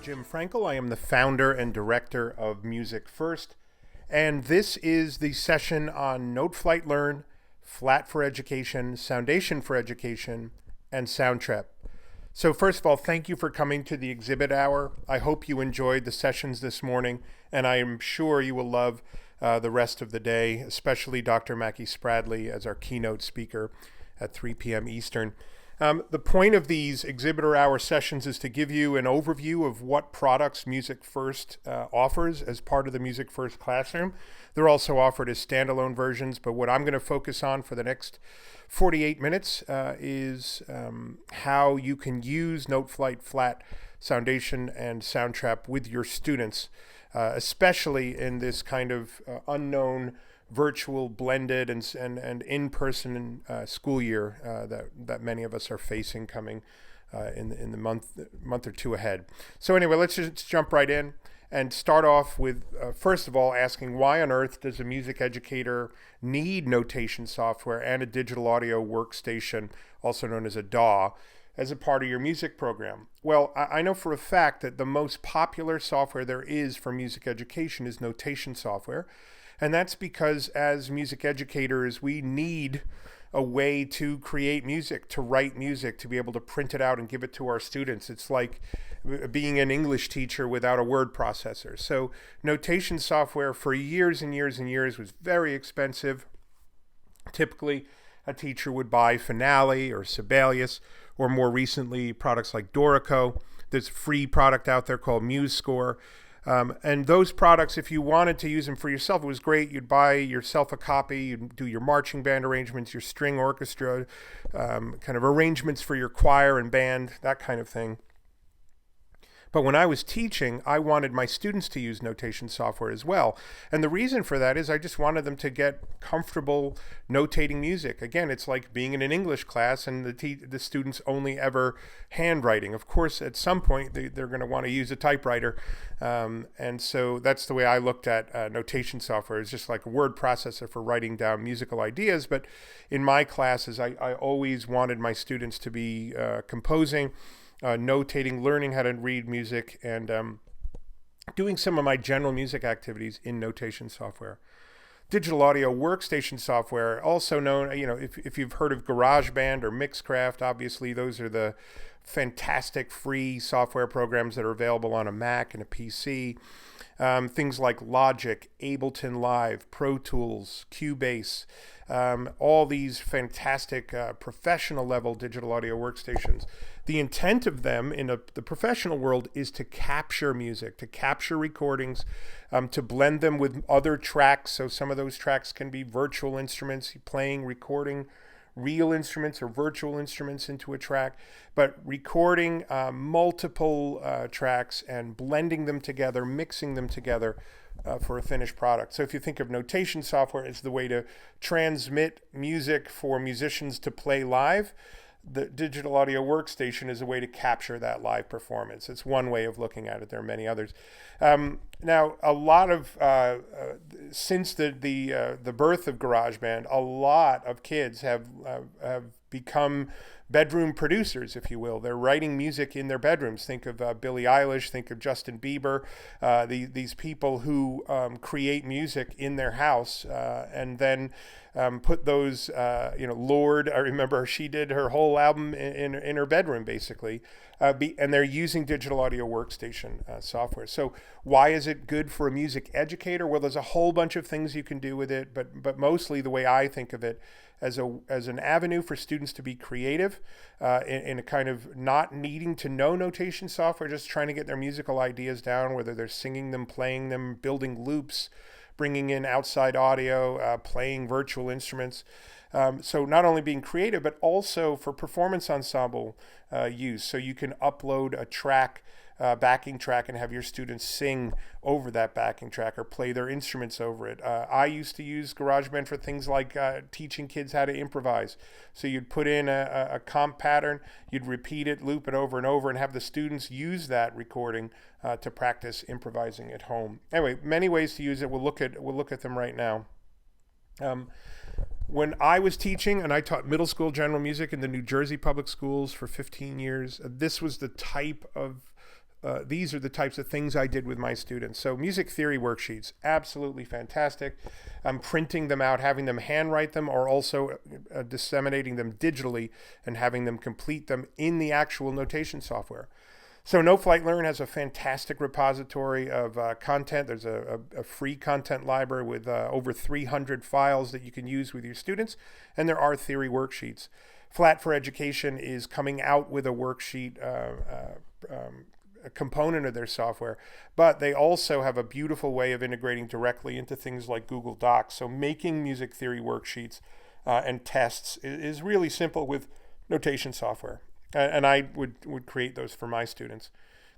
Jim Frankel. I am the founder and director of MusicFirst, and this is the session on Noteflight Learn, Flat for Education, Soundation4Education, and Soundtrap. So first of all, thank you for coming to the exhibit hour. I hope you enjoyed the sessions this morning, and I am sure you will love the rest of the day, especially Dr. Mackie Spradley as our keynote speaker at 3 p.m. Eastern. The point of these exhibitor hour sessions is to give you an overview of what products MusicFirst offers as part of the MusicFirst classroom. They're also offered as standalone versions, but what I'm going to focus on for the next 48 minutes is how you can use Noteflight, Flat, Soundation, and Soundtrap with your students, especially in this kind of unknown virtual, blended, and in-person school year that many of us are facing coming in the month or two ahead. So anyway, let's just jump right in and start off with, first of all, asking why on earth does a music educator need notation software and a digital audio workstation, also known as a DAW, as a part of your music program? Well, I know for a fact that the most popular software there is for music education is notation software. And that's because as music educators, we need a way to create music, to write music, to be able to print it out and give it to our students. It's like being an English teacher without a word processor. So notation software for years and years and years was very expensive. Typically, a teacher would buy Finale or Sibelius, or more recently, products like Dorico. There's a free product out there called MuseScore. And those products, if you wanted to use them for yourself, it was great. You'd buy yourself a copy, you'd do your marching band arrangements, your string orchestra, kind of arrangements for your choir and band, that kind of thing. But when I was teaching, I wanted my students to use notation software as well. And the reason for that is I just wanted them to get comfortable notating music. Again, it's like being in an English class and the students only ever handwriting. Of course, at some point, they're going to want to use a typewriter. And so that's the way I looked at notation software. It's just like a word processor for writing down musical ideas. But in my classes, I always wanted my students to be composing, notating, learning how to read music, and doing some of my general music activities in notation software. Digital audio workstation software, also known, if you've heard of GarageBand or Mixcraft, obviously those are the fantastic free software programs that are available on a Mac and a PC. Things like Logic, Ableton Live, Pro Tools, Cubase, all these fantastic professional level digital audio workstations. The intent of them in the professional world is to capture music, to capture recordings, to blend them with other tracks. So some of those tracks can be virtual instruments, playing, recording real instruments or virtual instruments into a track, but recording multiple tracks and blending them together, mixing them together for a finished product. So if you think of notation software as the way to transmit music for musicians to play live, the digital audio workstation is a way to capture that live performance. It's one way of looking at it. There are many others. Now, a lot of since the birth of GarageBand, a lot of kids have become bedroom producers, if you will. They're writing music in their bedrooms. Think of Billie Eilish. Think of Justin Bieber. These people who create music in their house and then put those, Lorde, I remember she did her whole album in her bedroom, basically, and they're using digital audio workstation software. So why is it good for a music educator? Well, there's a whole bunch of things you can do with it, but mostly the way I think of it as an avenue for students to be creative in a kind of not needing to know notation software, just trying to get their musical ideas down, whether they're singing them, playing them, building loops, bringing in outside audio, playing virtual instruments. So not only being creative, but also for performance ensemble use. So you can upload a track, backing track, and have your students sing over that backing track or play their instruments over it. I used to use GarageBand for things like teaching kids how to improvise. So you'd put in a comp pattern, you'd repeat it, loop it over and over, and have the students use that recording to practice improvising at home. Anyway, many ways to use it. We'll look at them right now. When I was teaching, and I taught middle school general music in the New Jersey public schools for 15 years, this was the type of these are the types of things I did with my students. So music theory worksheets, absolutely fantastic. I'm printing them out, having them handwrite them, or also disseminating them digitally and having them complete them in the actual notation software. So Noteflight Learn has a fantastic repository of content. There's a free content library with over 300 files that you can use with your students, and there are theory worksheets. Flat4Education is coming out with a worksheet a component of their software, but they also have a beautiful way of integrating directly into things like Google Docs. So making music theory worksheets and tests is really simple with notation software. And I would create those for my students.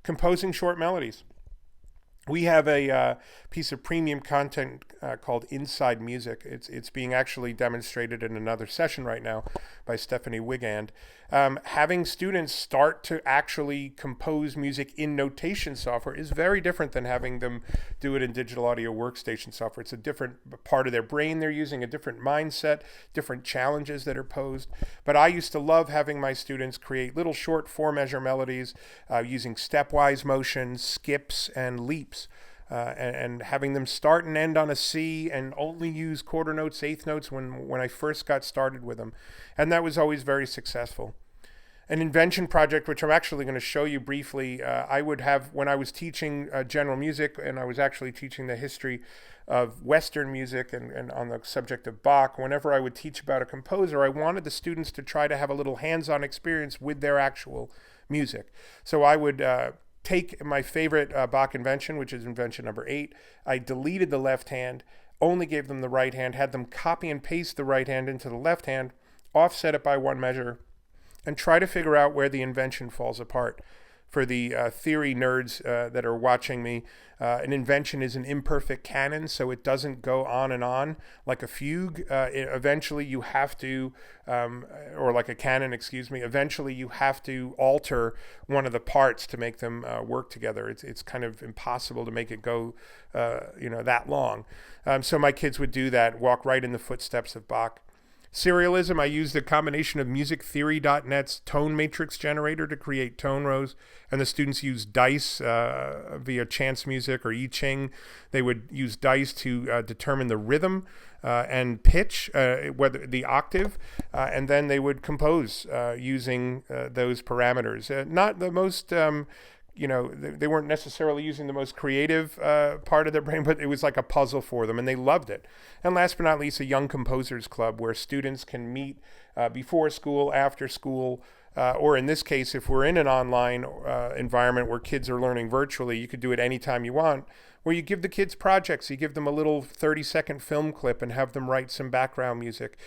Composing short melodies. We have a piece of premium content called Inside Music. It's being actually demonstrated in another session right now by Stephanie Wigand. Having students start to actually compose music in notation software is very different than having them do it in digital audio workstation software. It's a different part of their brain they're using, a different mindset, different challenges that are posed. But I used to love having my students create little short 4-measure melodies using stepwise motions, skips, and leaps. And having them start and end on a C and only use quarter notes, eighth notes when I first got started with them. And that was always very successful. An invention project, which I'm actually going to show you briefly, I would have when I was teaching general music, and I was actually teaching the history of Western music and on the subject of Bach. Whenever I would teach about a composer, I wanted the students to try to have a little hands-on experience with their actual music. So I would take my favorite Bach invention, which is invention number 8. I deleted the left hand, only gave them the right hand, had them copy and paste the right hand into the left hand, offset it by 1 measure, and try to figure out where the invention falls apart. For the theory nerds that are watching me, an invention is an imperfect canon, so it doesn't go on and on like a fugue. Eventually you have to, or like a canon, eventually you have to alter one of the parts to make them work together. It's kind of impossible to make it go that long. So my kids would do that, walk right in the footsteps of Bach. Serialism, I used a combination of musictheory.net's tone matrix generator to create tone rows, and the students used dice via Chance Music or I Ching. They would use dice to determine the rhythm and pitch, whether the octave, and then they would compose using those parameters. Not the most they weren't necessarily using the most creative part of their brain, but it was like a puzzle for them, and they loved it. And last but not least, a Young Composers Club, where students can meet before school, after school, or in this case, if we're in an online environment where kids are learning virtually, you could do it anytime you want, where you give the kids projects. You give them a little 30-second film clip and have them write some background music.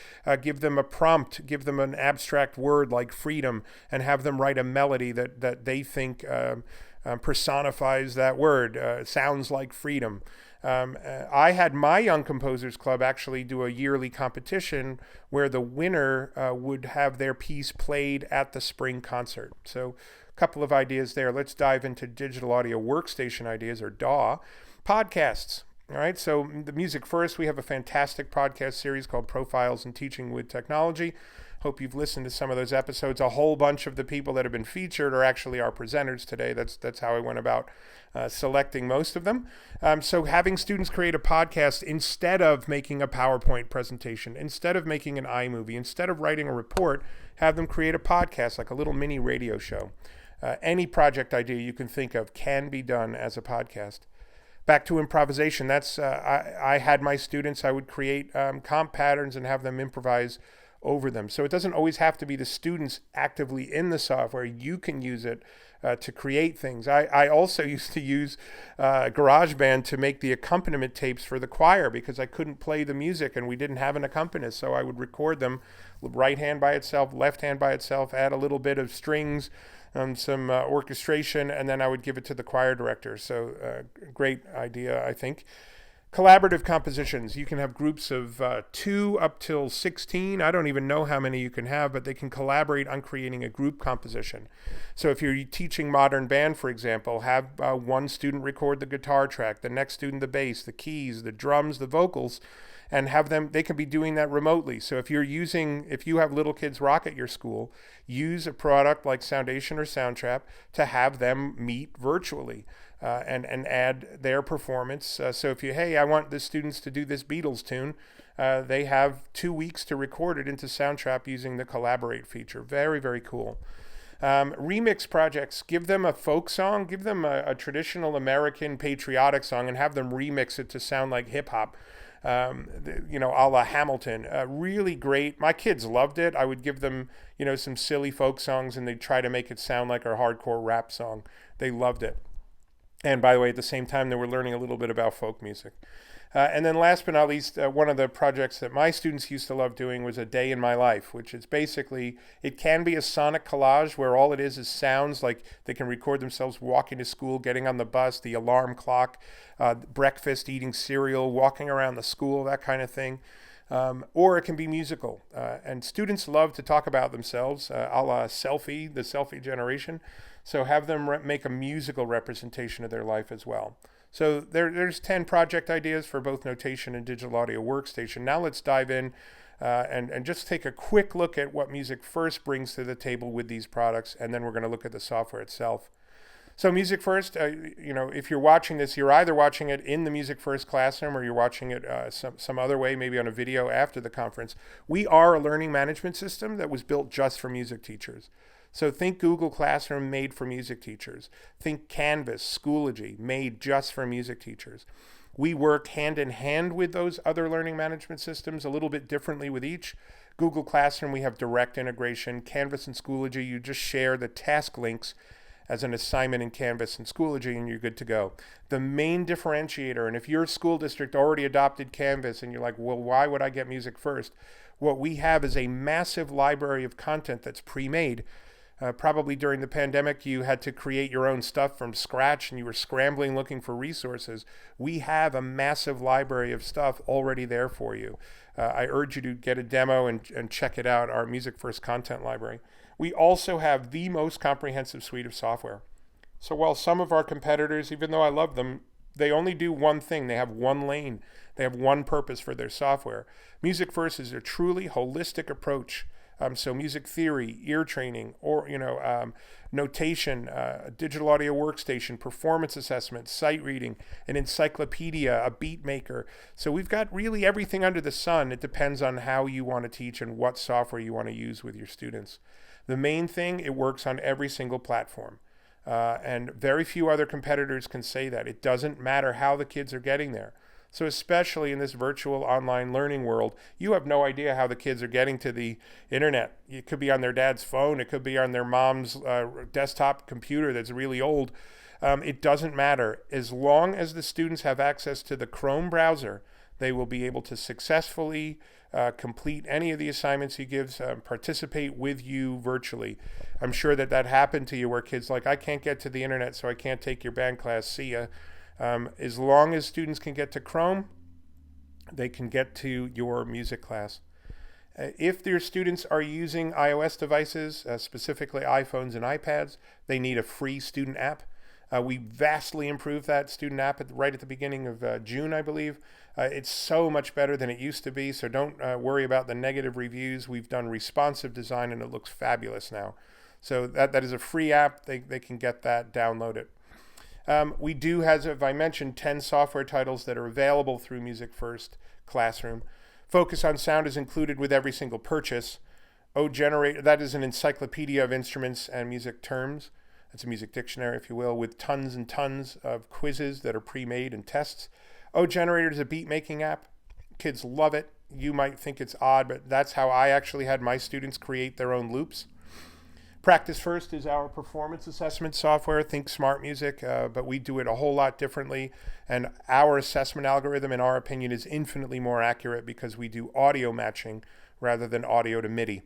Give them a prompt, give them an abstract word like freedom, and have them write a melody that they think personifies that word, sounds like freedom. I had my Young Composers Club actually do a yearly competition where the winner would have their piece played at the spring concert. So a couple of ideas there. Let's dive into digital audio workstation ideas, or DAW. Podcasts. All right, so the MusicFirst, we have a fantastic podcast series called Profiles in Teaching with Technology. Hope you've listened to some of those episodes. A whole bunch of the people that have been featured are actually our presenters today. That's how I went about selecting most of them. So having students create a podcast instead of making a PowerPoint presentation, instead of making an iMovie, instead of writing a report, have them create a podcast, like a little mini radio show. Any project idea you can think of can be done as a podcast. Back to improvisation. That's I had my students, I would create comp patterns and have them improvise over them. So it doesn't always have to be the students actively in the software. You can use it to create things. I also used to use GarageBand to make the accompaniment tapes for the choir because I couldn't play the music and we didn't have an accompanist. So I would record them, right hand by itself, left hand by itself, add a little bit of strings, some orchestration, and then I would give it to the choir director. So great idea, I think. Collaborative compositions. You can have groups of 2 up till 16. I don't even know how many you can have, but they can collaborate on creating a group composition. So if you're teaching modern band, for example, have one student record the guitar track, the next student the bass, the keys, the drums, the vocals, and have them, they can be doing that remotely. So if you have little kids rock at your school, use a product like Soundation or Soundtrap to have them meet virtually. And add their performance. So if I want the students to do this Beatles tune, they have 2 weeks to record it into Soundtrap using the Collaborate feature. Very, very cool. Remix projects, give them a folk song, give them a traditional American patriotic song and have them remix it to sound like hip hop. A la Hamilton. Really great. My kids loved it. I would give them, some silly folk songs and they'd try to make it sound like our hardcore rap song. They loved it. And by the way, at the same time, they were learning a little bit about folk music. And then last but not least, one of the projects that my students used to love doing was A Day in My Life, which is basically, it can be a sonic collage where all it is sounds like they can record themselves walking to school, getting on the bus, the alarm clock, breakfast, eating cereal, walking around the school, that kind of thing. Or it can be musical. And students love to talk about themselves, a la selfie, the selfie generation. So have them make a musical representation of their life as well. So there's 10 project ideas for both Notation and Digital Audio Workstation. Now let's dive in and just take a quick look at what MusicFirst brings to the table with these products, and then we're going to look at the software itself. So MusicFirst, if you're watching this, you're either watching it in the MusicFirst classroom or you're watching it some other way, maybe on a video after the conference. We are a learning management system that was built just for music teachers. So think Google Classroom made for music teachers. Think Canvas, Schoology, made just for music teachers. We work hand in hand with those other learning management systems, a little bit differently with each. Google Classroom, we have direct integration. Canvas and Schoology, you just share the task links as an assignment in Canvas and Schoology, and you're good to go. The main differentiator, and if your school district already adopted Canvas and you're like, well, why would I get MusicFirst? What we have is a massive library of content that's pre-made. Probably during the pandemic, you had to create your own stuff from scratch and you were scrambling looking for resources. We have a massive library of stuff already there for you. I urge you to get a demo and check it out, our MusicFirst content library. We also have the most comprehensive suite of software. So while some of our competitors, even though I love them, they only do one thing. They have one lane. They have one purpose for their software. MusicFirst is a truly holistic approach. So music theory, ear training, or notation, digital audio workstation, performance assessment, sight reading, an encyclopedia, a beat maker. So we've got really everything under the sun. It depends on how you want to teach and what software you want to use with your students. The main thing, it works on every single platform. And very few other competitors can say that. It doesn't matter how the kids are getting there. So especially in this virtual online learning world, you have no idea how the kids are getting to the internet. It could be on their dad's phone. It could be on their mom's desktop computer that's really old. It doesn't matter. As long as the students have access to the Chrome browser, they will be able to successfully complete any of the assignments he gives, participate with you virtually. I'm sure that happened to you where kids like, I can't get to the internet, so I can't take your band class. See ya. As long as students can get to Chrome, they can get to your music class. If their students are using iOS devices, specifically iPhones and iPads, they need a free student app. We vastly improved that student app right at the beginning of June, I believe. It's so much better than it used to be, so don't worry about the negative reviews. We've done responsive design and it looks fabulous now. So that is a free app. They can get that, download it. We do, as I mentioned, 10 software titles that are available through MusicFirst Classroom. Focus on Sound is included with every single purchase. Generator, that is an encyclopedia of instruments and music terms. It's a music dictionary, if you will, with tons and tons of quizzes that are pre-made and tests. Generator is a beat-making app. Kids love it. You might think it's odd, but that's how I actually had my students create their own loops. PracticeFirst is our performance assessment software. Think smart music, but we do it a whole lot differently. And our assessment algorithm, in our opinion, is infinitely more accurate because we do audio matching rather than audio to MIDI.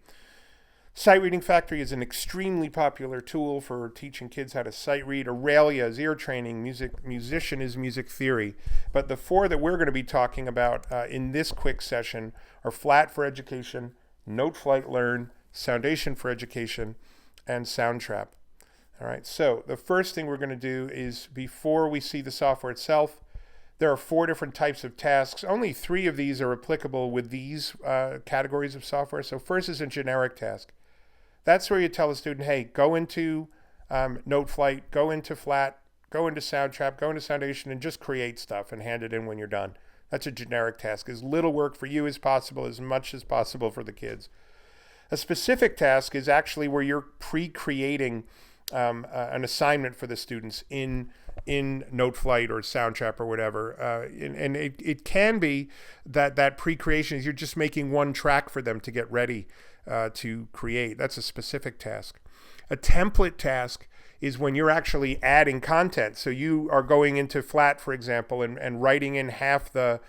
Sight Reading Factory is an extremely popular tool for teaching kids how to sight read. Aurelia is ear training. Musician is music theory. But the four that we're going to be talking about in this quick session are Flat4Education, Noteflight Learn, Soundation4Education, and Soundtrap. All right, so the first thing we're going to do is, before we see the software itself, There are 4 different types of tasks. Only 3 of these are applicable with these categories of software. So first is a generic task. That's where you tell a student, hey, go into Noteflight, go into Flat, go into Soundtrap, go into Soundation, and just create stuff and hand it in when you're done. That's a generic task. As little work for you as possible, as much as possible for the kids. A specific task is actually where you're pre-creating an assignment for the students in Noteflight or Soundtrap or whatever. And it can be that pre-creation is you're just making one track for them to get ready to create. That's a specific task. A template task is when you're actually adding content. So you are going into Flat, for example, and writing in half the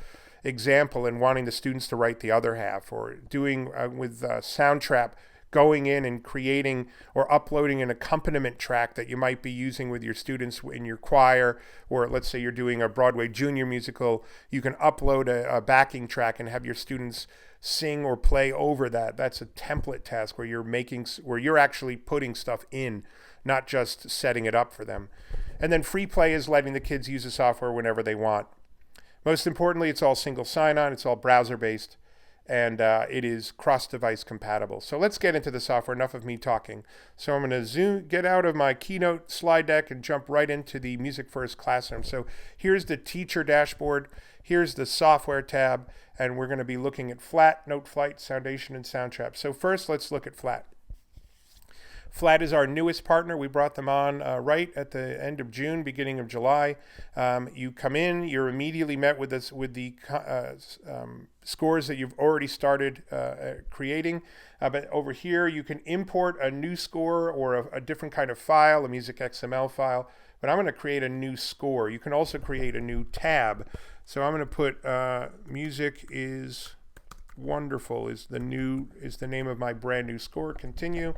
example and wanting the students to write the other half, or doing with Soundtrap, going in and creating or uploading an accompaniment track that you might be using with your students in your choir, or let's say you're doing a Broadway junior musical, you can upload a backing track and have your students sing or play over that. That's a template task where you're actually putting stuff in, not just setting it up for them. And then free play is letting the kids use the software whenever they want. Most importantly, it's all single sign-on, it's all browser-based, and it is cross-device compatible. So let's get into the software. Enough of me talking. So I'm going to get out of my Keynote slide deck and jump right into the MusicFirst Classroom. So here's the teacher dashboard. Here's the software tab, and we're going to be looking at Flat, Noteflight, Soundation, and Soundtrap. So first, let's look at Flat. Flat is our newest partner. We brought them on right at the end of June, beginning of July. You come in, you're immediately met with the scores that you've already started creating. But over here, you can import a new score or a different kind of file, a music XML file. But I'm going to create a new score. You can also create a new tab. So I'm going to put Music is Wonderful is the name of my brand new score. Continue.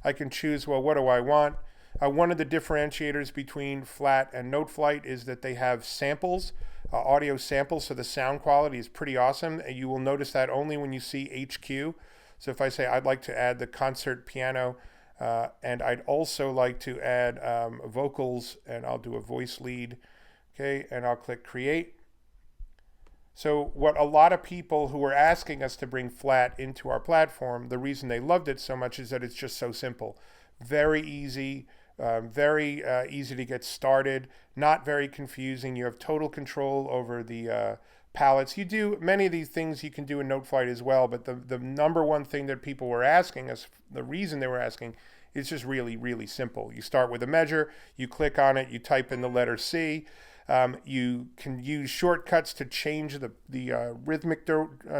I can choose, well, what do I want? One of the differentiators between Flat and Noteflight is that they have samples, audio samples, so the sound quality is pretty awesome. You will notice that only when you see HQ. So if I say I'd like to add the concert piano, and I'd also like to add vocals, and I'll do a voice lead, okay, and I'll click Create. So what a lot of people who are asking us to bring Flat into our platform, the reason they loved it so much is that it's just so simple. Very easy, very easy to get started, not very confusing. You have total control over the palettes. You do many of these things you can do in Noteflight as well, but the number one thing that people were asking us, the reason they were asking, is just really, really simple. You start with a measure, you click on it, you type in the letter C. You can use shortcuts to change the rhythmic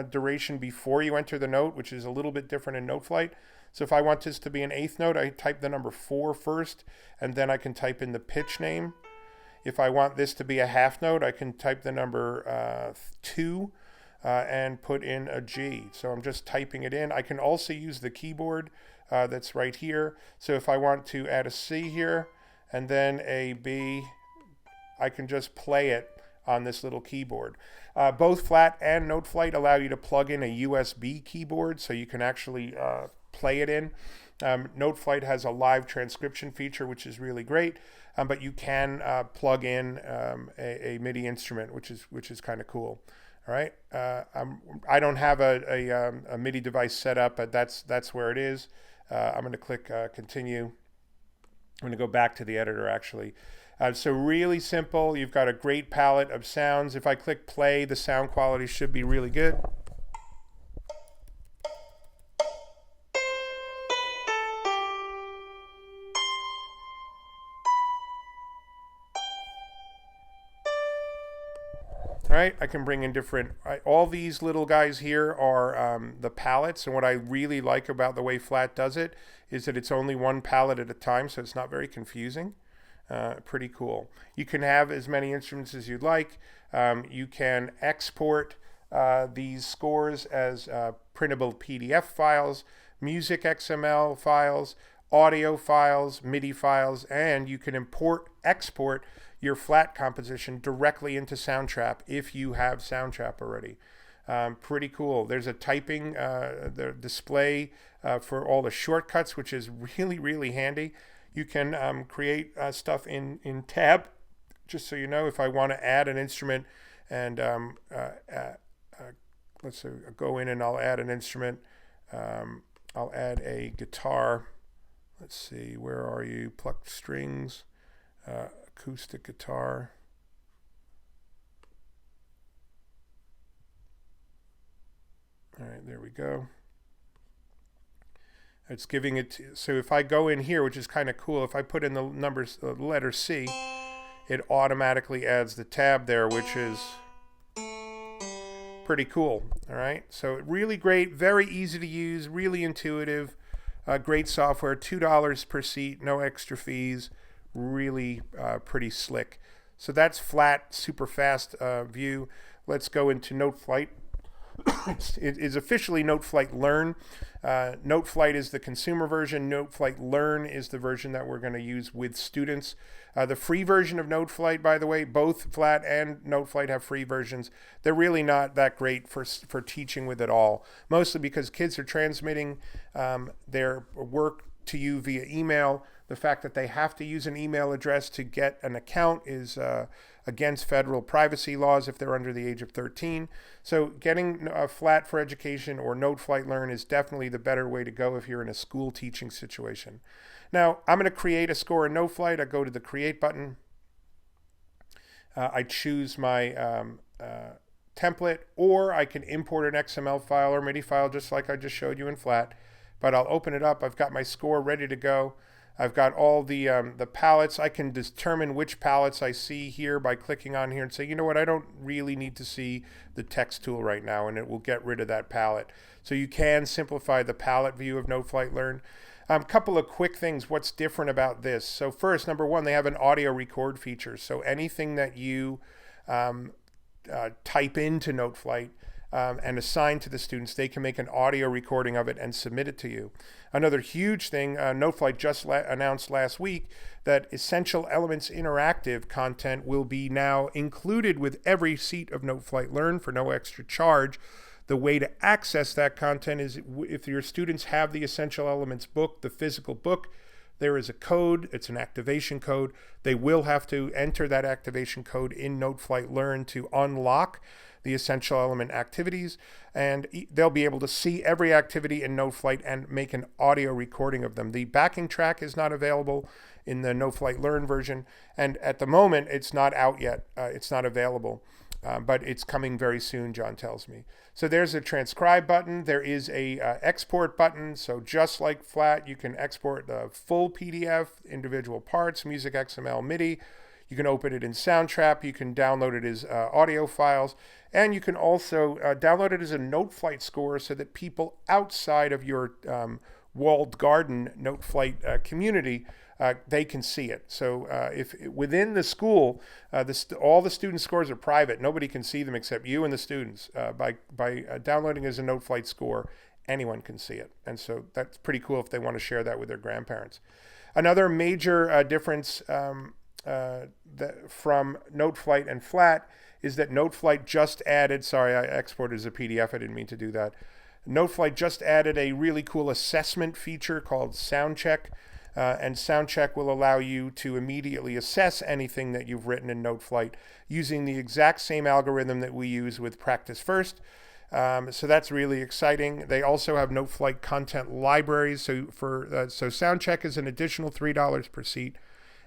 duration before you enter the note, which is a little bit different in Noteflight. So if I want this to be an eighth note, I type the number 4 first, and then I can type in the pitch name. If I want this to be a half note, I can type the number 2 and put in a G. So I'm just typing it in. I can also use the keyboard that's right here. So if I want to add a C here and then a B, I can just play it on this little keyboard. Both Flat and Noteflight allow you to plug in a USB keyboard, so you can actually play it in. Noteflight has a live transcription feature, which is really great, but you can plug in a MIDI instrument, which is kind of cool. All right, I don't have a MIDI device set up, but that's where it is. I'm going to click Continue. I'm going to go back to the editor actually. So really simple. You've got a great palette of sounds. If I click play, the sound quality should be really good. All right, I can bring in all these little guys here are the palettes, and what I really like about the way Flat does it is that it's only one palette at a time, so it's not very confusing. Pretty cool. You can have as many instruments as you'd like. You can export these scores as printable PDF files, music XML files, audio files, MIDI files, and you can export your Flat composition directly into Soundtrap if you have Soundtrap already. Pretty cool. There's a typing the display for all the shortcuts, which is really, really handy. You can create stuff in tab just so you know, if I want to add an instrument and let's say I'll go in and I'll add an instrument. I'll add a guitar. Let's see, where are you? Plucked strings, acoustic guitar. All right, there we go. It's giving it, so if I go in here, which is kind of cool, if I put in the numbers, the letter C, it automatically adds the tab there, which is pretty cool. All right, so really great, very easy to use, really intuitive, great software, $2 per seat, no extra fees, really pretty slick. So that's flat, super fast view. Let's go into Noteflight. It is officially Noteflight Learn. Noteflight is the consumer version. Noteflight Learn is the version that we're going to use with students. The free version of Noteflight, by the way, both Flat and Noteflight have free versions. They're really not that great for teaching with at all, mostly because kids are transmitting their work to you via email. The fact that they have to use an email address to get an account is against federal privacy laws if they're under the age of 13. So getting Flat for Education or Noteflight Learn is definitely the better way to go if you're in a school teaching situation. Now, I'm going to create a score in Noteflight. I go to the Create button. I choose my template, or I can import an XML file or MIDI file just like I just showed you in Flat. But I'll open it up. I've got my score ready to go. I've got all the palettes. I can determine which palettes I see here by clicking on here and say, you know what, I don't really need to see the text tool right now, and it will get rid of that palette. So you can simplify the palette view of Noteflight Learn. Couple of quick things. What's different about this? So first, number one, they have an audio record feature. So anything that you type into Noteflight and assign to the students, they can make an audio recording of it and submit it to you. Another huge thing, Noteflight just announced last week that Essential Elements Interactive content will be now included with every seat of Noteflight Learn for no extra charge. The way to access that content is if your students have the Essential Elements book, the physical book, there is a code. It's an activation code. They will have to enter that activation code in Noteflight Learn to unlock the essential element activities, and they'll be able to see every activity in Noteflight and make an audio recording of them. The backing track is not available in the Noteflight Learn version, and at the moment it's not out yet. It's not available, but it's coming very soon, John tells me. So there's a transcribe button. There is a export button. So just like Flat, you can export the full PDF, individual parts, music, XML, MIDI. You can open it in Soundtrap. You can download it as audio files. And you can also download it as a Noteflight score so that people outside of your walled garden Noteflight community, they can see it. So if within the school, all the student scores are private. Nobody can see them except you and the students. By downloading as a Noteflight score, anyone can see it. And so that's pretty cool if they want to share that with their grandparents. Another major difference from Noteflight and Flat is that Noteflight just added, sorry, I exported as a PDF, I didn't mean to do that. Noteflight just added a really cool assessment feature called Soundcheck, and Soundcheck will allow you to immediately assess anything that you've written in Noteflight using the exact same algorithm that we use with MusicFirst. So that's really exciting. They also have Noteflight content libraries. So so Soundcheck is an additional $3 per seat.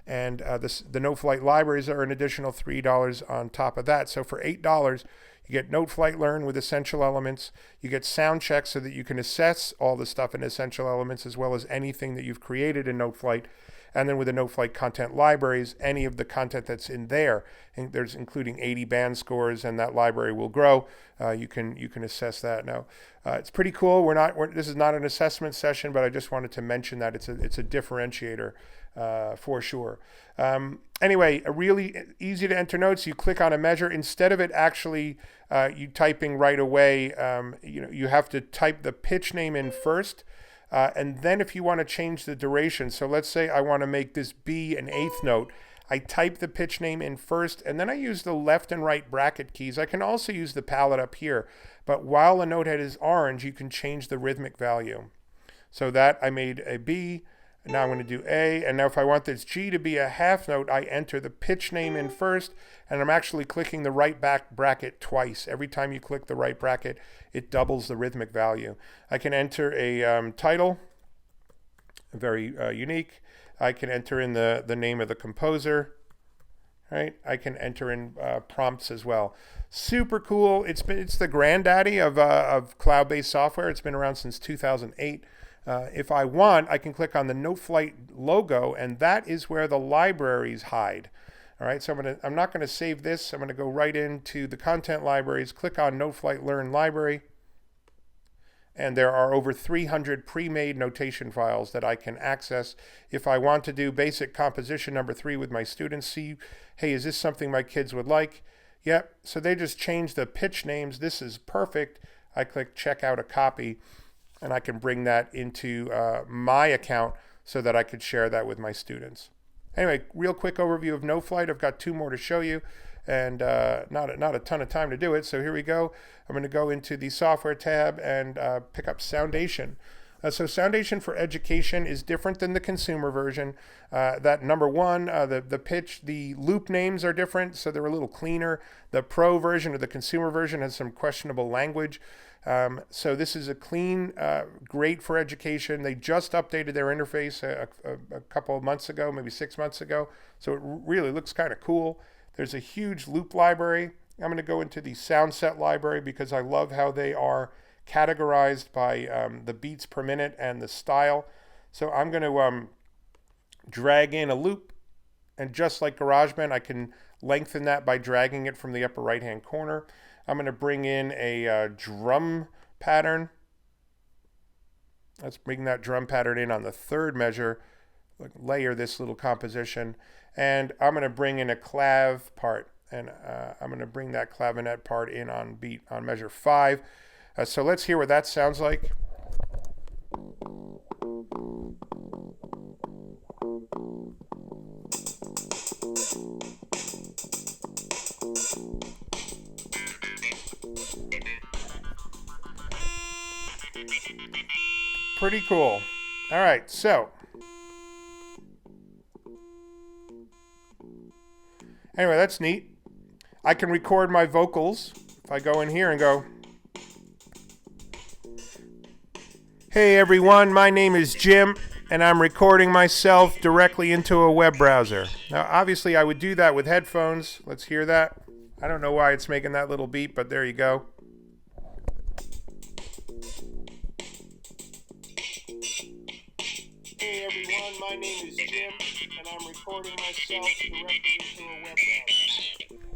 And the Noteflight libraries are an additional $3 on top of that. So for $8, you get Noteflight Learn with Essential Elements. You get Soundcheck so that you can assess all the stuff in Essential Elements as well as anything that you've created in Noteflight. And then with the Noteflight content libraries, any of the content that's in there, and there's including 80 band scores, and that library will grow. You can assess that now. It's pretty cool. This is not an assessment session, but I just wanted to mention that it's a differentiator for sure. Anyway, a really easy to enter notes. You click on a measure instead of it actually you typing right away. You have to type the pitch name in first. And then if you want to change the duration, so let's say I want to make this B an eighth note, I type the pitch name in first, and then I use the left and right bracket keys. I can also use the palette up here, but while the note head is orange, you can change the rhythmic value. So that I made a B, And now I'm going to do A, and now if I want this G to be a half note, I enter the pitch name in first, and I'm actually clicking the right back bracket twice. Every time you click the right bracket, it doubles the rhythmic value. I can enter a title, very unique. I can enter in the name of the composer. Right? I can enter in prompts as well. Super cool. It's the granddaddy of cloud-based software. It's been around since 2008. If I want, I can click on the Noteflight logo, and that is where the libraries hide. All right, so I'm not going to save this. I'm going to go right into the content libraries, click on Noteflight Learn Library, and there are over 300 pre-made notation files that I can access. If I want to do basic composition number 3 with my students, see, hey, is this something my kids would like? Yep, so they just changed the pitch names. This is perfect. I click check out a copy, and I can bring that into my account so that I could share that with my students. Anyway, real quick overview of Noteflight. I've got 2 more to show you, and not a ton of time to do it. So here we go. I'm going to go into the software tab and pick up Soundation. So Soundation4Education is different than the consumer version. That number one, the pitch, the loop names are different, so they're a little cleaner. The pro version or the consumer version has some questionable language. So this is a clean, great for education. They just updated their interface a couple of months ago, maybe 6 months ago. So it really looks kind of cool. There's a huge loop library. I'm going to go into the sound set library because I love how they are categorized by the beats per minute and the style. So I'm going to drag in a loop, and just like GarageBand, I can lengthen that by dragging it from the upper right hand corner. I'm going to bring in a drum pattern. Let's bring that drum pattern in on the third measure, layer this little composition, and I'm going to bring in a clav part, and I'm going to bring that clavinet part in on measure 5. So let's hear what that sounds like. Pretty cool. All right, so anyway, that's neat. I can record my vocals. If I go in here and go, hey everyone, my name is Jim, and I'm recording myself directly into a web browser. Now, obviously, I would do that with headphones. Let's hear that. I don't know why it's making that little beep, but there you go. Hey everyone, my name is Jim, and I'm recording myself directly into a web browser.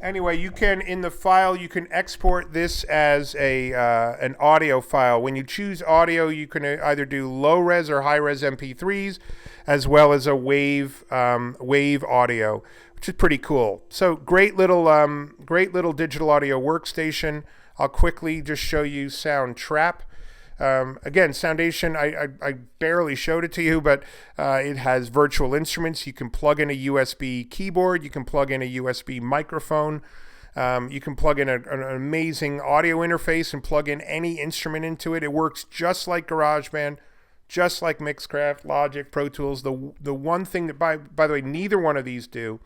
Anyway, you can, in the file, you can export this as an audio file. When you choose audio, you can either do low-res or high-res MP3s, as well as a wave audio, which is pretty cool. So great little digital audio workstation. I'll quickly just show you Soundtrap. Again, Soundation, I barely showed it to you, but it has virtual instruments. You can plug in a USB keyboard. You can plug in a USB microphone. You can plug in an amazing audio interface and plug in any instrument into it. It works just like GarageBand, just like Mixcraft, Logic, Pro Tools. The one thing that, by the way, neither one of these do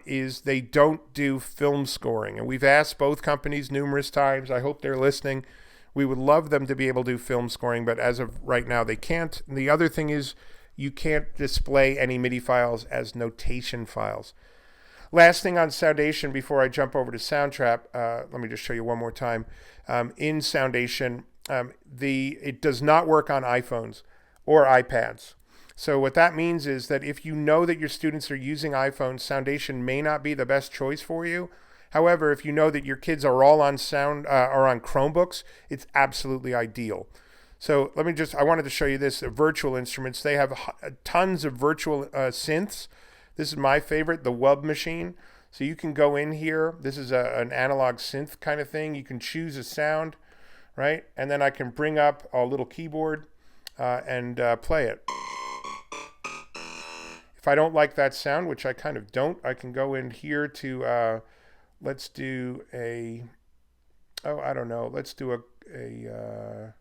is they don't do film scoring. And we've asked both companies numerous times. I hope they're listening. We would love them to be able to do film scoring, but as of right now, they can't. And the other thing is you can't display any MIDI files as notation files. Last thing on Soundation before I jump over to Soundtrap, let me just show you one more time. In Soundation, it does not work on iPhones or iPads. So what that means is that if you know that your students are using iPhones, Soundation may not be the best choice for you. However, if you know that your kids are all on on Chromebooks, it's absolutely ideal. So I wanted to show you this, virtual instruments. They have tons of virtual synths. This is my favorite, the Wub Machine. So you can go in here. This is an analog synth kind of thing. You can choose a sound, right? And then I can bring up a little keyboard and play it. If I don't like that sound, which I kind of don't, I can go in here to... let's do let's do a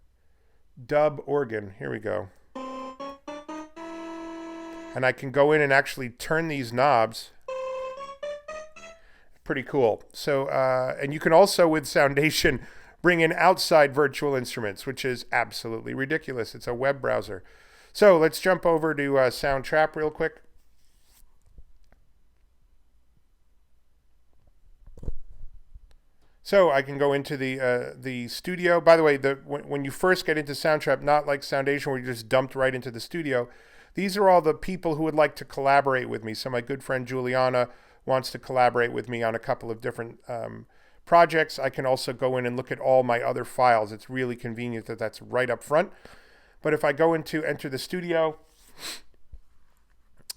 dub organ. Here we go. and I can go in and actually turn these knobs. Pretty cool. So, and you can also with Soundation bring in outside virtual instruments, which is absolutely ridiculous. It's a web browser. So let's jump over to Soundtrap real quick. So I can go into the studio. By the way, when you first get into Soundtrap, not like Soundation where you just dumped right into the studio, these are all the people who would like to collaborate with me. So my good friend Juliana wants to collaborate with me on a couple of different projects. I can also go in and look at all my other files. It's really convenient that that's right up front. But if I go into enter the studio,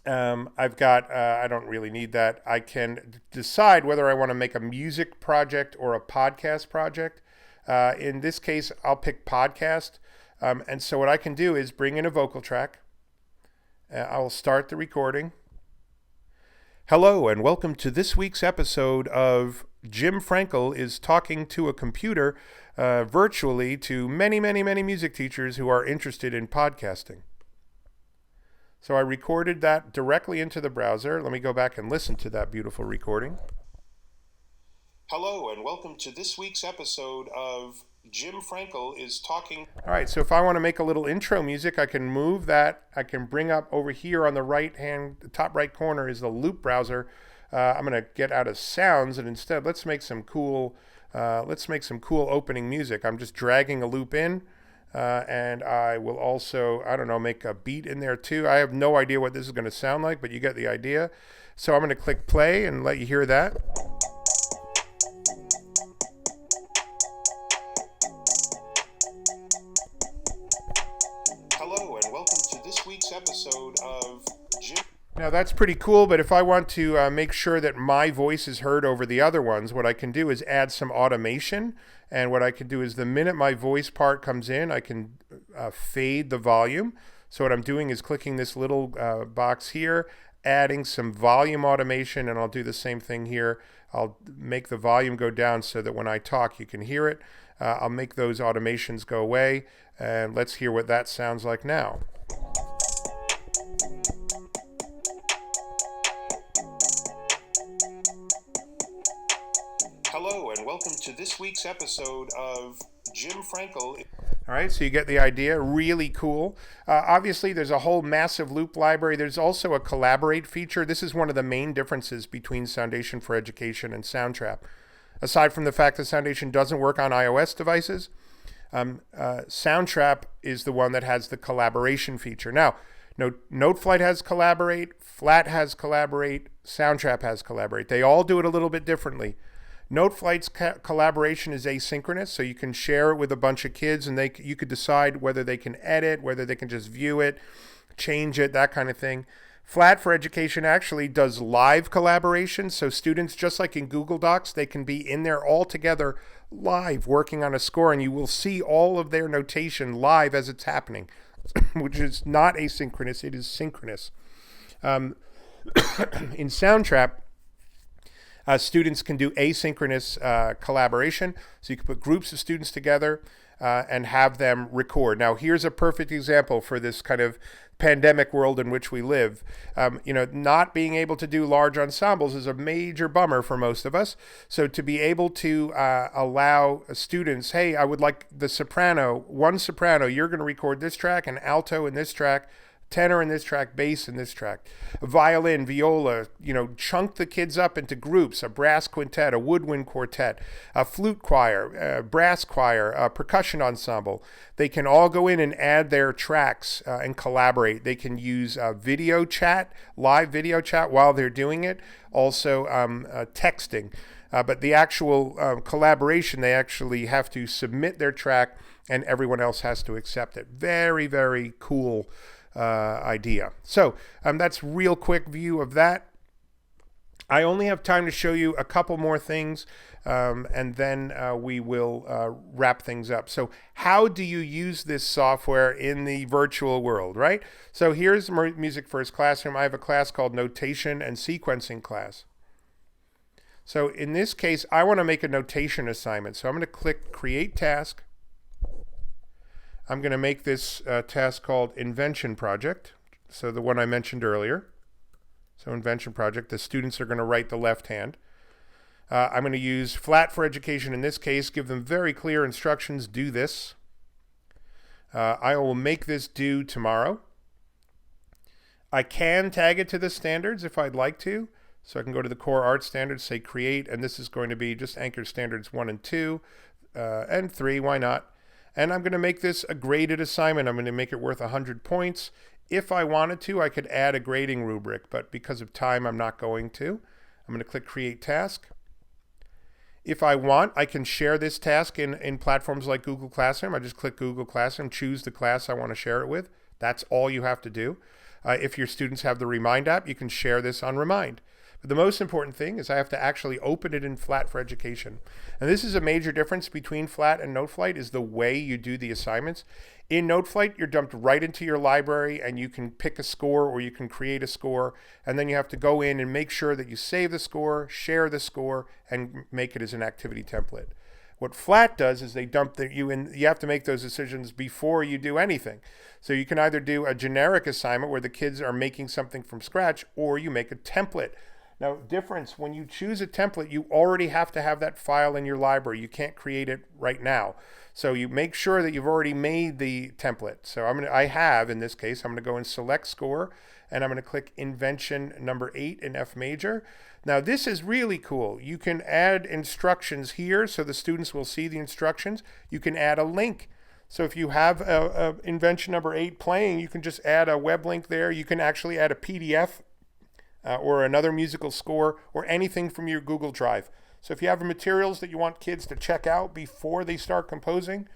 I've got, I don't really need that. I can decide whether I want to make a music project or a podcast project. In this case, I'll pick podcast. And so what I can do is bring in a vocal track. I'll start the recording. Hello, and welcome to this week's episode of Jim Frankel is talking to a computer virtually to many, many, many music teachers who are interested in podcasting. So I recorded that directly into the browser. Let me go back and listen to that beautiful recording. Hello, and welcome to this week's episode of Jim Frankel is talking. All right, so if I want to make a little intro music, I can move that. I can bring up over here on the top right corner is the loop browser. I'm going to get out of sounds, and instead let's make some cool opening music. I'm just dragging a loop in. And I will also, I don't know, make a beat in there too. I have no idea what this is going to sound like, but you get the idea. So I'm going to click play and let you hear that. Hello, and welcome to this week's episode of Jim. Now that's pretty cool, but if I want to make sure that my voice is heard over the other ones, what I can do is add some automation. And what I can do is the minute my voice part comes in, I can fade the volume. So what I'm doing is clicking this little box here, adding some volume automation, and I'll do the same thing here. I'll make the volume go down so that when I talk, you can hear it. I'll make those automations go away, and let's hear what that sounds like now. Hello, and welcome to this week's episode of Jim Frankel. All right, so you get the idea. Really cool. Obviously, there's a whole massive loop library. There's also a collaborate feature. This is one of the main differences between Soundation4Education and Soundtrap. Aside from the fact that Soundation doesn't work on iOS devices, Soundtrap is the one that has the collaboration feature. Now, Noteflight has collaborate, Flat has collaborate, Soundtrap has collaborate. They all do it a little bit differently. Noteflight's collaboration is asynchronous, so you can share it with a bunch of kids, and you could decide whether they can edit, whether they can just view it, change it, that kind of thing. Flat for Education actually does live collaboration, so students, just like in Google Docs, they can be in there all together live working on a score, and you will see all of their notation live as it's happening, which is not asynchronous, it is synchronous. In Soundtrap, students can do asynchronous collaboration. So you can put groups of students together and have them record. Now, here's a perfect example for this kind of pandemic world in which we live. Not being able to do large ensembles is a major bummer for most of us. So to be able to allow students, hey, I would like the soprano, one soprano, you're going to record this track, an alto in this track, tenor in this track, bass in this track, violin, viola, chunk the kids up into groups, a brass quintet, a woodwind quartet, a flute choir, a brass choir, a percussion ensemble. They can all go in and add their tracks and collaborate. They can use video chat, live video chat while they're doing it, also texting. But the actual collaboration, they actually have to submit their track and everyone else has to accept it. Very, very cool idea. So that's real quick view of that. I only have time to show you a couple more things, and then we will wrap things up. So how do you use this software in the virtual world, right? So here's MusicFirst Classroom. I have a class called Notation and Sequencing class. So in this case, I want to make a notation assignment. So I'm going to click Create Task. I'm going to make this task called Invention Project. So the one I mentioned earlier. So invention project, the students are going to write the left hand. I'm going to use Flat for Education in this case, give them very clear instructions, do this. I will make this due tomorrow. I can tag it to the standards if I'd like to. So I can go to the core art standards, say create, and this is going to be just anchor standards 1 and 2 and 3, why not? And I'm going to make this a graded assignment. I'm going to make it worth 100 points. If I wanted to, I could add a grading rubric, but because of time, I'm not going to. I'm going to click create task. If I want, I can share this task in platforms like Google Classroom. I just click Google Classroom, choose the class I want to share it with. That's all you have to do. If your students have the Remind app, you can share this on Remind. But the most important thing is I have to actually open it in Flat for Education. And this is a major difference between Flat and Noteflight, is the way you do the assignments. In Noteflight, you're dumped right into your library and you can pick a score or you can create a score. And then you have to go in and make sure that you save the score, share the score, and make it as an activity template. What Flat does is they dump you in. You have to make those decisions before you do anything. So you can either do a generic assignment where the kids are making something from scratch, or you make a template. Now, difference, when you choose a template, you already have to have that file in your library. You can't create it right now. So you make sure that you've already made the template. So I have, in this case, I'm going to go and select score, and I'm going to click invention number 8 in F major. Now, this is really cool. You can add instructions here so the students will see the instructions. You can add a link. So if you have a invention number 8 playing, you can just add a web link there. You can actually add a PDF or another musical score or anything from your Google Drive. So if you have materials that you want kids to check out before they start composing,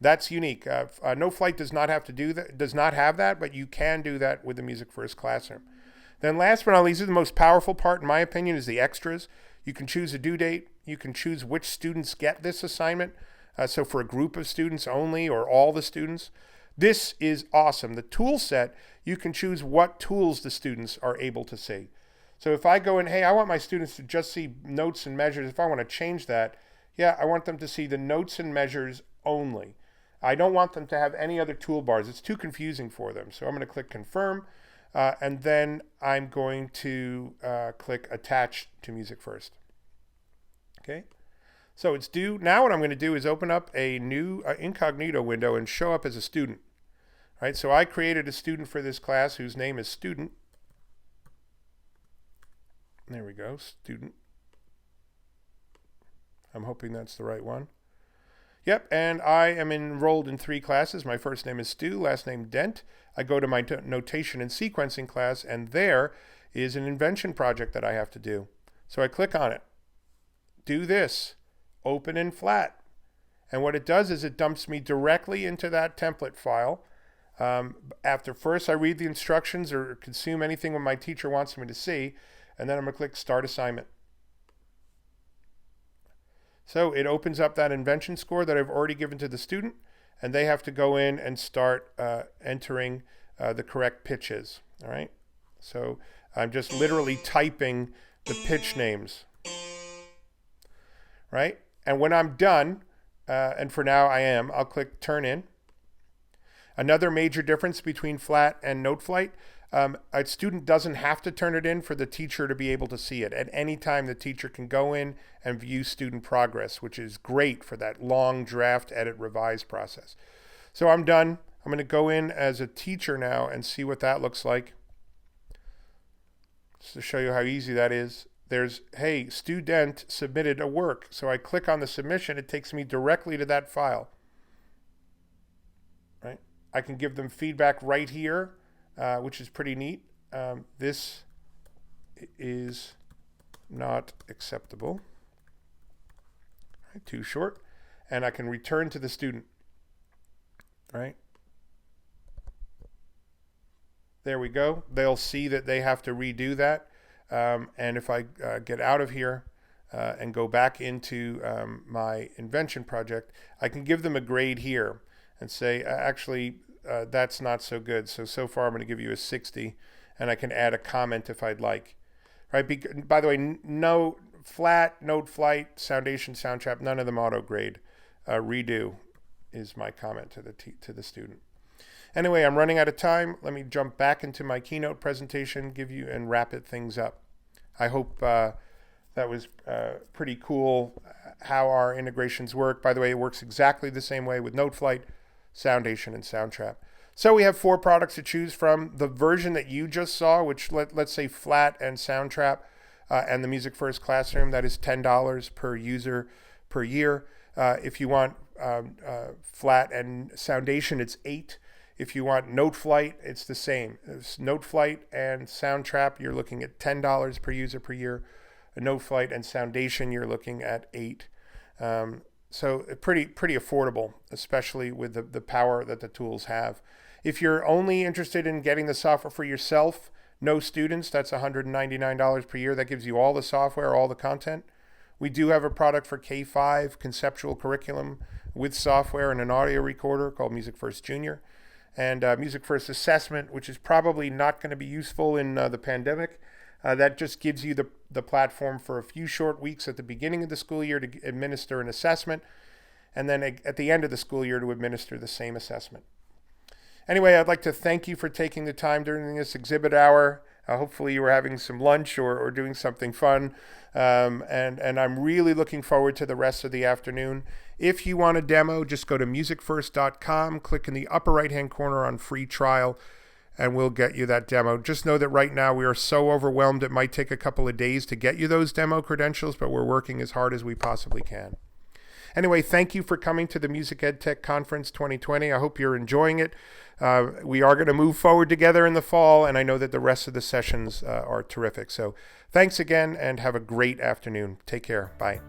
that's unique. Noteflight does not have to do that, does not have that, but you can do that with the MusicFirst classroom. Then last but not least, the most powerful part, in my opinion, is the extras. You can choose a due date. You can choose which students get this assignment. So for a group of students only or all the students. This is awesome. The tool set, you can choose what tools the students are able to see. So if I go in, hey, I want my students to just see notes and measures. If I want to change that, yeah, I want them to see the notes and measures only. I don't want them to have any other toolbars. It's too confusing for them. So I'm going to click confirm, and then I'm going to click attach to MusicFirst. Okay. So it's due. Now what I'm going to do is open up a new incognito window and show up as a student. Right? So I created a student for this class whose name is student. There we go, student. I'm hoping that's the right one. Yep, and I am enrolled in 3 classes. My first name is Stu, last name Dent. I go to my notation and sequencing class, and there is an invention project that I have to do. So I click on it. Do this. Open in Flat. And what it does is it dumps me directly into that template file. After first I read the instructions or consume anything what my teacher wants me to see, and then I'm going to click Start Assignment. So it opens up that invention score that I've already given to the student, and they have to go in and start entering the correct pitches. All right. So I'm just literally typing the pitch names. Right. And when I'm done, and for now I am, I'll click Turn In. Another major difference between Flat and Noteflight, a student doesn't have to turn it in for the teacher to be able to see it. At any time, the teacher can go in and view student progress, which is great for that long draft, edit, revise process. So I'm done. I'm going to go in as a teacher now and see what that looks like. Just to show you how easy that is. There's, hey, student submitted a work. So I click on the submission. It takes me directly to that file. Right? I can give them feedback right here, which is pretty neat. This is not acceptable. Right, too short. And I can return to the student. Right? There we go. They'll see that they have to redo that. And if I get out of here and go back into my invention project, I can give them a grade here and say, actually, that's not so good. So far, I'm going to give you a 60, and I can add a comment if I'd like. Right? By the way, no Flat, Noteflight, Soundation, Soundtrap, none of them auto grade. Redo is my comment to the student. Anyway, I'm running out of time. Let me jump back into my keynote presentation, give you and wrap it things up. I hope that was pretty cool how our integrations work. By the way, it works exactly the same way with Noteflight, Soundation, and Soundtrap. So we have 4 products to choose from. The version that you just saw, which let's say Flat and Soundtrap and the MusicFirst Classroom, that is $10 per user per year. If you want Flat and Soundation, it's $8. If you want Noteflight, it's the same. It's Noteflight and Soundtrap, you're looking at $10 per user per year. Noteflight and Soundation, you're looking at $8. So pretty affordable, especially with the power that the tools have. If you're only interested in getting the software for yourself, no students, that's $199 per year. That gives you all the software, all the content. We do have a product for K-5 conceptual curriculum with software and an audio recorder called MusicFirst Junior. And MusicFirst Assessment, which is probably not going to be useful in the pandemic. That just gives you the platform for a few short weeks at the beginning of the school year to administer an assessment, and then at the end of the school year to administer the same assessment. Anyway, I'd like to thank you for taking the time during this exhibit hour. Hopefully you were having some lunch or doing something fun. And I'm really looking forward to the rest of the afternoon. If you want a demo, just go to musicfirst.com, click in the upper right-hand corner on free trial, and we'll get you that demo. Just know that right now we are so overwhelmed it might take a couple of days to get you those demo credentials, but we're working as hard as we possibly can. Anyway, thank you for coming to the Music EdTech Conference 2020. I hope you're enjoying it. We are going to move forward together in the fall, and I know that the rest of the sessions are terrific. So thanks again, and have a great afternoon. Take care. Bye.